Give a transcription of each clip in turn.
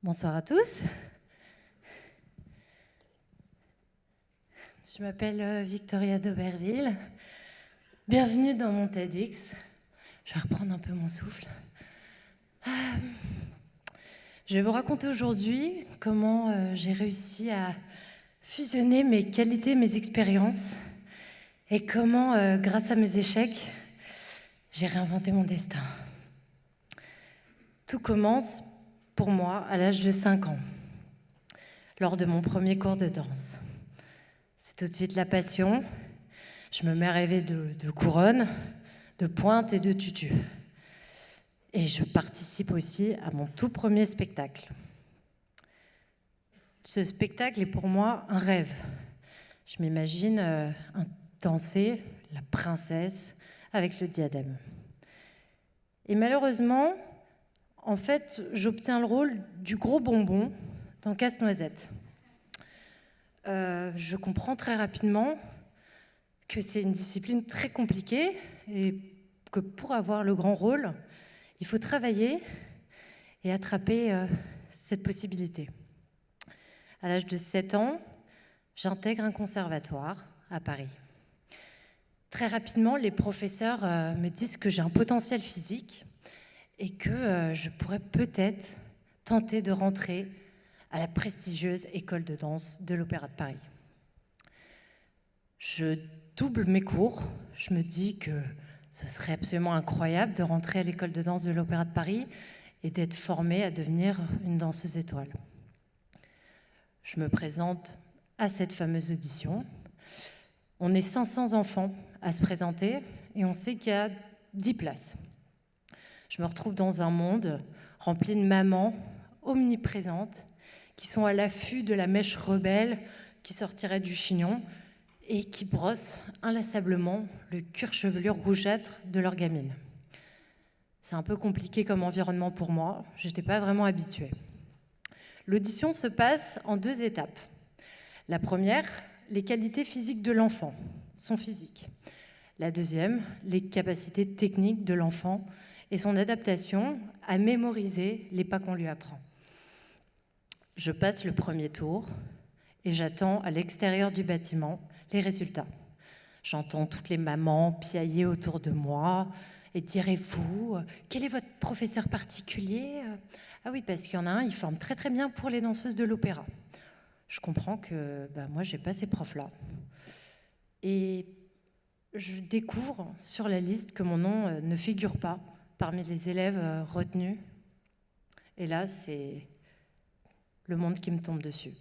Bonsoir à tous. Je m'appelle Victoria d'Auberville. Bienvenue dans mon TEDx. Je vais reprendre un peu mon souffle. Je vais vous raconter aujourd'hui comment j'ai réussi à fusionner mes qualités, mes expériences et comment, grâce à mes échecs, j'ai réinventé mon destin. Tout commence pour moi à l'âge de 5 ans, lors de mon premier cours de danse. C'est tout de suite la passion. Je me mets à rêver de couronne, de pointe et de tutu. Et je participe aussi à mon tout premier spectacle. Ce spectacle est pour moi un rêve. Je m'imagine danser la princesse avec le diadème. Et malheureusement, en fait, j'obtiens le rôle du gros bonbon dans Casse-Noisette. Je comprends très rapidement que c'est une discipline très compliquée et que pour avoir le grand rôle, il faut travailler et attraper cette possibilité. À l'âge de 7 ans, j'intègre un conservatoire à Paris. Très rapidement, les professeurs me disent que j'ai un potentiel physique et que je pourrais peut-être tenter de rentrer à la prestigieuse école de danse de l'Opéra de Paris. Je double mes cours, je me dis que ce serait absolument incroyable de rentrer à l'école de danse de l'Opéra de Paris et d'être formée à devenir une danseuse étoile. Je me présente à cette fameuse audition. On est 500 enfants à se présenter et on sait qu'il y a 10 places. Je me retrouve dans un monde rempli de mamans omniprésentes qui sont à l'affût de la mèche rebelle qui sortirait du chignon et qui brossent inlassablement le cuir chevelu rougeâtre de leur gamine. C'est un peu compliqué comme environnement pour moi, je n'étais pas vraiment habituée. L'audition se passe en 2 étapes. La première, les qualités physiques de l'enfant, son physique. La deuxième, les capacités techniques de l'enfant et son adaptation à mémoriser les pas qu'on lui apprend. Je passe le premier tour et j'attends à l'extérieur du bâtiment les résultats. J'entends toutes les mamans piailler autour de moi et dire « Et vous, quel est votre professeur particulier ?» Ah oui, parce qu'il y en a un, il forme très très bien pour les danseuses de l'opéra. Je comprends que moi, je n'ai pas ces profs-là. Et je découvre sur la liste que mon nom ne figure pas parmi les élèves retenus. Et là, c'est le monde qui me tombe dessus.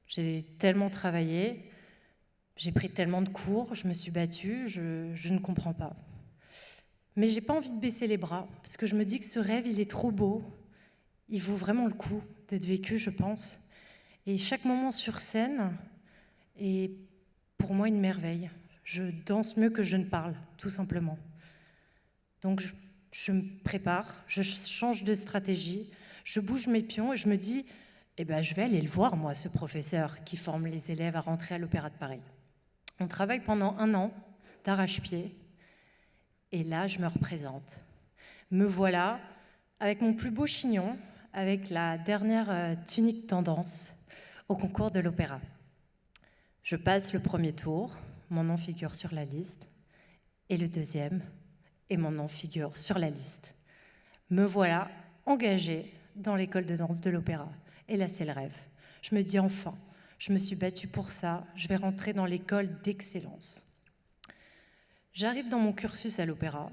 J'ai tellement travaillé, j'ai pris tellement de cours, je me suis battue, je ne comprends pas. Mais j'ai pas envie de baisser les bras, parce que je me dis que ce rêve, il est trop beau. Il vaut vraiment le coup d'être vécu, je pense. Et chaque moment sur scène est pour moi une merveille. Je danse mieux que je ne parle, tout simplement. Donc je me prépare, je change de stratégie, je bouge mes pions et je me dis je vais aller le voir, moi, ce professeur qui forme les élèves à rentrer à l'Opéra de Paris. On travaille pendant 1 an d'arrache-pied et là, je me représente. Me voilà avec mon plus beau chignon, avec la dernière tunique tendance au concours de l'opéra. Je passe le premier tour, mon nom figure sur la liste, et le deuxième, et mon nom figure sur la liste. Me voilà engagée dans l'école de danse de l'opéra. Et là, c'est le rêve. Je me dis enfin, je me suis battue pour ça, je vais rentrer dans l'école d'excellence. J'arrive dans mon cursus à l'opéra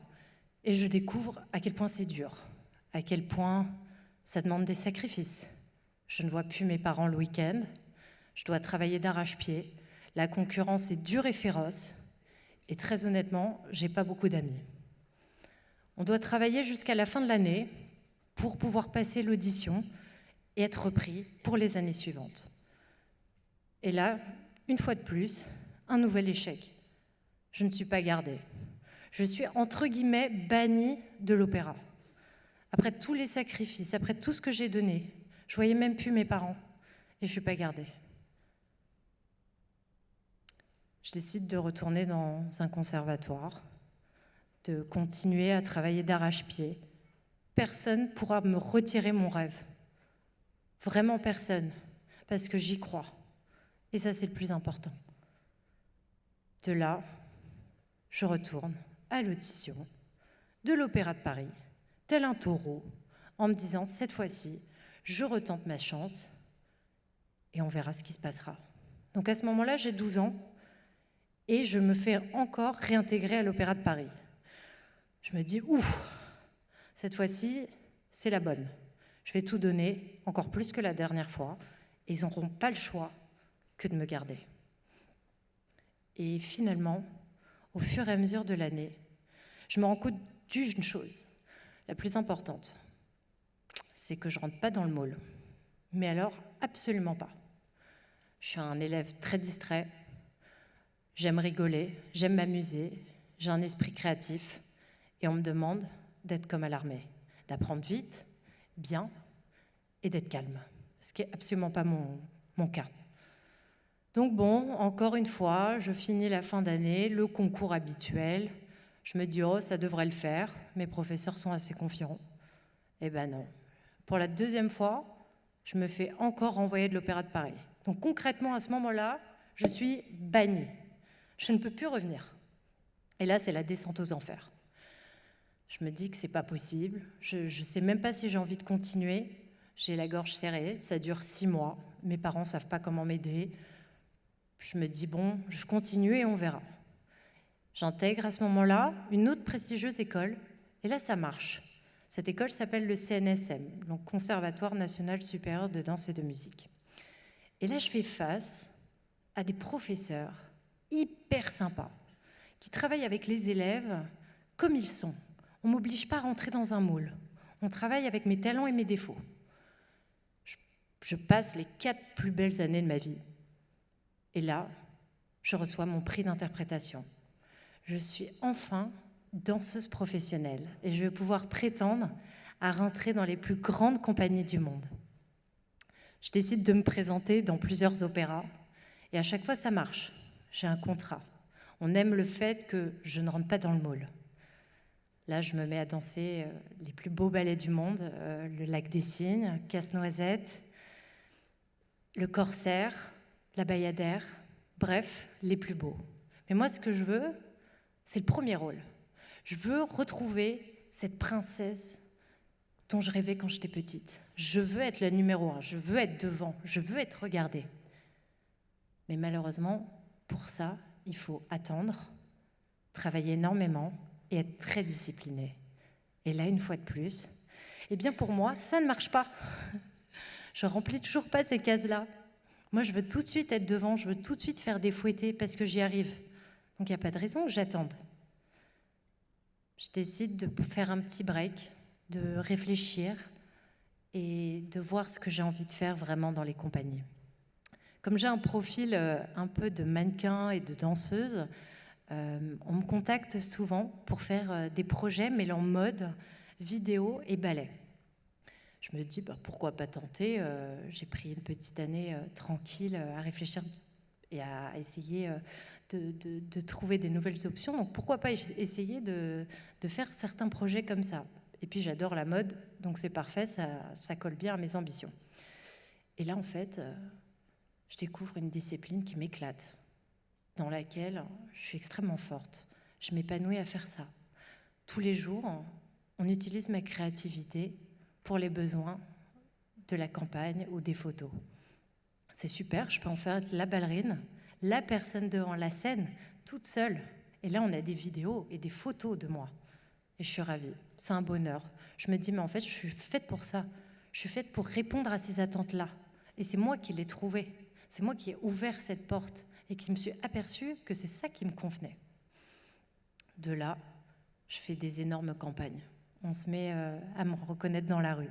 et je découvre à quel point c'est dur, à quel point ça demande des sacrifices. Je ne vois plus mes parents le week-end, je dois travailler d'arrache-pied, la concurrence est dure et féroce, et très honnêtement, j'ai pas beaucoup d'amis. On doit travailler jusqu'à la fin de l'année pour pouvoir passer l'audition et être repris pour les années suivantes. Et là, une fois de plus, un nouvel échec. Je ne suis pas gardée. Je suis entre guillemets bannie de l'opéra. Après tous les sacrifices, après tout ce que j'ai donné, je voyais même plus mes parents et je ne suis pas gardée. Je décide de retourner dans un conservatoire, de continuer à travailler d'arrache-pied. Personne ne pourra me retirer mon rêve. Vraiment personne, parce que j'y crois. Et ça, c'est le plus important. De là, je retourne à l'audition de l'Opéra de Paris, tel un taureau, en me disant, cette fois-ci, je retente ma chance et on verra ce qui se passera. Donc à ce moment-là, j'ai 12 ans et je me fais encore réintégrer à l'Opéra de Paris. Je me dis, ouf, cette fois-ci, c'est la bonne. Je vais tout donner, encore plus que la dernière fois, et ils n'auront pas le choix que de me garder. Et finalement, au fur et à mesure de l'année, je me rends compte d'une chose, la plus importante, c'est que je ne rentre pas dans le moule. Mais alors, absolument pas. Je suis un élève très distrait, j'aime rigoler, j'aime m'amuser, j'ai un esprit créatif, et on me demande d'être comme à l'armée, d'apprendre vite, bien, et d'être calme, ce qui n'est absolument pas mon cas. Donc bon, encore une fois, je finis la fin d'année, le concours habituel, je me dis « Oh, ça devrait le faire, mes professeurs sont assez confiants ». Eh ben non. Pour la deuxième fois, je me fais encore renvoyer de l'Opéra de Paris. Donc concrètement, à ce moment-là, je suis bannie. Je ne peux plus revenir. Et là, c'est la descente aux enfers. Je me dis que c'est pas possible. Je ne sais même pas si j'ai envie de continuer. J'ai la gorge serrée, ça dure 6 mois. Mes parents ne savent pas comment m'aider. Je me dis, bon, je continue et on verra. J'intègre à ce moment-là une autre prestigieuse école. Et là, ça marche. Cette école s'appelle le CNSM, donc Conservatoire National Supérieur de Danse et de Musique. Et là, je fais face à des professeurs hyper sympas qui travaillent avec les élèves comme ils sont. On ne m'oblige pas à rentrer dans un moule. On travaille avec mes talents et mes défauts. Je passe les 4 plus belles années de ma vie. Et là, je reçois mon prix d'interprétation. Je suis enfin danseuse professionnelle et je vais pouvoir prétendre à rentrer dans les plus grandes compagnies du monde. Je décide de me présenter dans plusieurs opéras et à chaque fois ça marche. J'ai un contrat. On aime le fait que je ne rentre pas dans le moule. Là, je me mets à danser les plus beaux ballets du monde, le Lac des Cygnes, Casse-Noisette, le Corsaire, la Bayadère, bref, les plus beaux. Mais moi, ce que je veux, c'est le premier rôle. Je veux retrouver cette princesse dont je rêvais quand j'étais petite. Je veux être la numéro 1, je veux être devant, je veux être regardée. Mais malheureusement, pour ça, il faut attendre, travailler énormément et être très discipliné. Et là, une fois de plus, eh bien pour moi, ça ne marche pas. Je ne remplis toujours pas ces cases-là. Moi, je veux tout de suite être devant, je veux tout de suite faire des fouettés parce que j'y arrive. Donc, il n'y a pas de raison que j'attende. Je décide de faire un petit break, de réfléchir et de voir ce que j'ai envie de faire vraiment dans les compagnies. Comme j'ai un profil un peu de mannequin et de danseuse, on me contacte souvent pour faire des projets mêlant mode, vidéo et ballet. Je me dis, pourquoi pas tenter. J'ai pris une petite année tranquille à réfléchir et à essayer de trouver des nouvelles options. Donc pourquoi pas essayer de faire certains projets comme ça. Et puis j'adore la mode, donc c'est parfait, ça colle bien à mes ambitions. Et là, en fait, je découvre une discipline qui m'éclate, dans laquelle je suis extrêmement forte. Je m'épanouis à faire ça. Tous les jours, on utilise ma créativité pour les besoins de la campagne ou des photos. C'est super, je peux en faire la ballerine, la personne devant la scène, toute seule. Et là, on a des vidéos et des photos de moi. Et je suis ravie, c'est un bonheur. Je me dis, mais en fait, je suis faite pour ça. Je suis faite pour répondre à ces attentes-là. Et c'est moi qui l'ai trouvé. C'est moi qui ai ouvert cette porte et qui me suis aperçue que c'est ça qui me convenait. De là, je fais des énormes campagnes. On se met à me reconnaître dans la rue.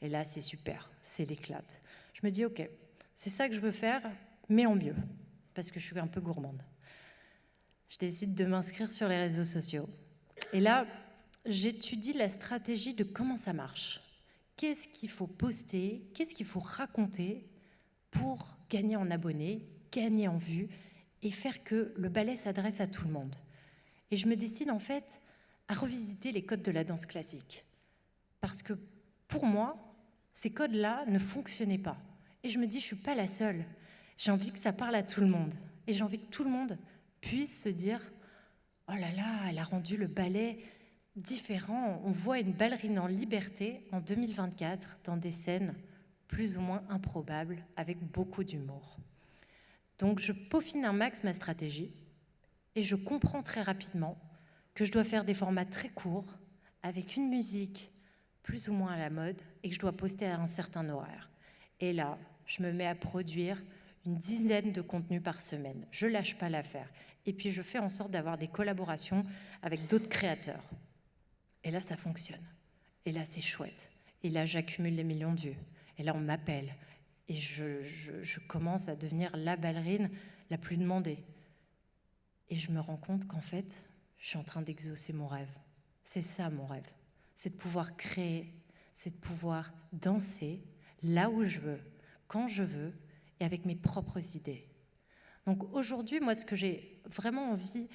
Et là, c'est super, c'est l'éclate. Je me dis, ok, c'est ça que je veux faire, mais en mieux, parce que je suis un peu gourmande. Je décide de m'inscrire sur les réseaux sociaux. Et là, j'étudie la stratégie de comment ça marche. Qu'est-ce qu'il faut poster, qu'est-ce qu'il faut raconter pour gagner en abonnés, gagner en vues et faire que le ballet s'adresse à tout le monde. Et je me décide en fait à revisiter les codes de la danse classique. Parce que pour moi, ces codes-là ne fonctionnaient pas. Et je me dis, je ne suis pas la seule. J'ai envie que ça parle à tout le monde. Et j'ai envie que tout le monde puisse se dire, oh là là, elle a rendu le ballet différent. On voit une ballerine en liberté en 2024 dans des scènes plus ou moins improbables avec beaucoup d'humour. Donc je peaufine un max ma stratégie et je comprends très rapidement que je dois faire des formats très courts avec une musique plus ou moins à la mode et que je dois poster à un certain horaire. Et là, je me mets à produire une dizaine de contenus par semaine. Je lâche pas l'affaire. Et puis je fais en sorte d'avoir des collaborations avec d'autres créateurs. Et là, ça fonctionne. Et là, c'est chouette. Et là, j'accumule les millions de vues. Et là, on m'appelle. Et je commence à devenir la ballerine la plus demandée. Et je me rends compte qu'en fait, je suis en train d'exaucer mon rêve. C'est ça mon rêve. C'est de pouvoir créer, c'est de pouvoir danser là où je veux, quand je veux, et avec mes propres idées. Donc aujourd'hui, moi, ce que j'ai vraiment envie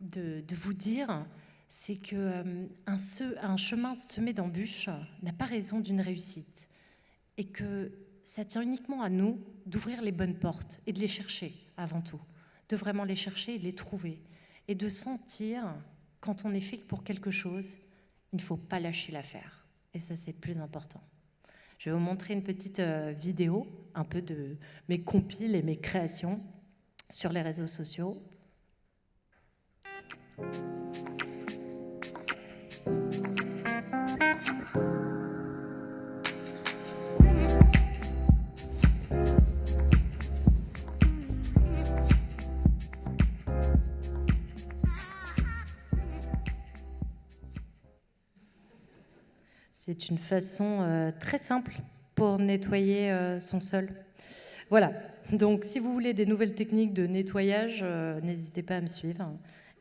de vous dire, c'est qu'un chemin semé d'embûches n'a pas raison d'une réussite. Et que ça tient uniquement à nous d'ouvrir les bonnes portes et de les chercher avant tout. De vraiment les chercher et de les trouver. Et de sentir, quand on est fait pour quelque chose, il ne faut pas lâcher l'affaire. Et ça, c'est le plus important. Je vais vous montrer une petite vidéo, un peu de mes compiles et mes créations sur les réseaux sociaux. C'est une façon très simple pour nettoyer son sol. Voilà, donc si vous voulez des nouvelles techniques de nettoyage, n'hésitez pas à me suivre.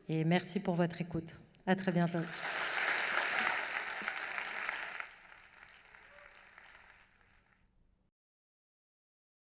Et merci pour votre écoute. À très bientôt.